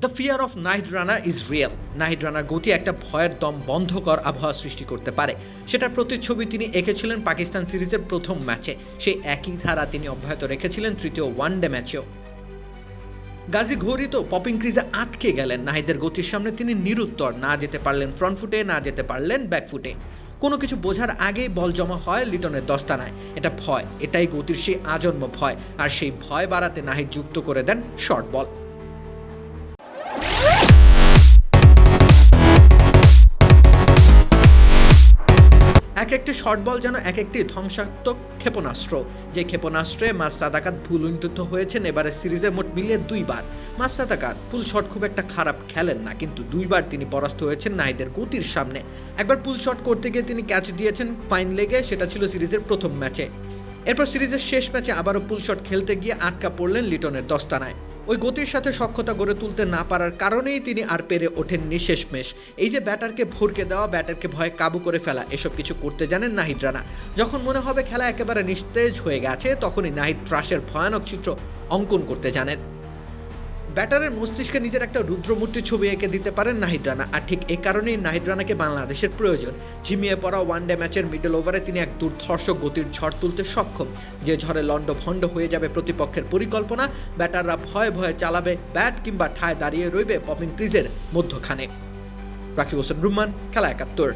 The fear of Nahid Rana is real. Nahid রানার গতি একটা ভয়ের দম বন্ধকর আবহাওয়া সৃষ্টি করতে পারে। সেটার প্রতিচ্ছবি তিনি এঁকেছিলেন পাকিস্তান সিরিজের প্রথম ম্যাচে। সেই একই ধারা তিনি অব্যাহত রেখেছিলেন তৃতীয় ওয়ানডে ম্যাচেও। গাজী ঘোরি তো পপিং ক্রিজে আটকে গেলেন। নাহিদের গতির সামনে তিনি নিরুত্তর, না যেতে পারলেন ফ্রন্ট ফুটে, না যেতে পারলেন ব্যাক ফুটে। কোনো কিছু বোঝার আগেই বল জমা হয় লিটনের দস্তানায়। এটা ভয়, এটাই গতির সেই আজন্ম ভয়। আর সেই ভয় বাড়াতে নাহিদ যুক্ত করে দেন শর্ট বল। এক একটি শর্ট বল যেন এক একটি ধ্বংসাত্মক ক্ষেপণাস্ত্র, যে ক্ষেপণাস্ত্রে মাস সাদাকাত ভুল উন্নীত হয়েছেন এবারে সিরিজে মোট মিলিয়ে 2 বার। মাস সাদাকাত পুল শট খুব একটা খারাপ খেলেন না, কিন্তু 2 বার তিনি পরাস্ত হয়েছেন নাহিদের গতির সামনে। একবার পুল শট করতে গিয়ে তিনি ক্যাচ দিয়েছেন ফাইন লেগে, সেটা ছিল সিরিজের প্রথম ম্যাচে। এরপর সিরিজের শেষ ম্যাচে আবারও পুল শট খেলতে গিয়ে আটকা পড়লেন লিটনের দস্তানায়। ওই গতির সাথে সক্ষতা গড়ে তুলতে না পারার কারণেই তিনি আর পেরে ওঠেননি শেষমেশ। এই যে ব্যাটারকে ভরকে দেওয়া, ব্যাটারকে ভয়ে কাবু করে ফেলা, এসব কিছু করতে জানেন নাহিদ রানা। যখন মনে হবে খেলা একেবারে নিস্তেজ হয়ে গেছে, তখনই নাহিদ ত্রাসের ভয়ানক চিত্র অঙ্কন করতে জানেন। ব্যাটারের মস্তিষ্কে নিজের একটা রুদ্রমূর্তির ছবি এঁকে দিতে পারেন নাহিদ রানা। আর ঠিক এ কারণেই নাহিদ রানাকে বাংলাদেশের প্রয়োজন। ঝিমিয়ে পড়া ওয়ানডে ম্যাচের মিডল ওভারে তিনি এক দুর্ধর্ষ গতির ঝড় তুলতে সক্ষম, যে ঝড়ে লণ্ডভণ্ড হয়ে যাবে প্রতিপক্ষের পরিকল্পনা। ব্যাটাররা ভয়ে ভয়ে চালাবে ব্যাট, কিংবা ঠায় দাঁড়িয়ে রইবে পপিং ক্রিজের মধ্যখানে। রাকিব হোসেন রুম্মান, খেলা ৭১।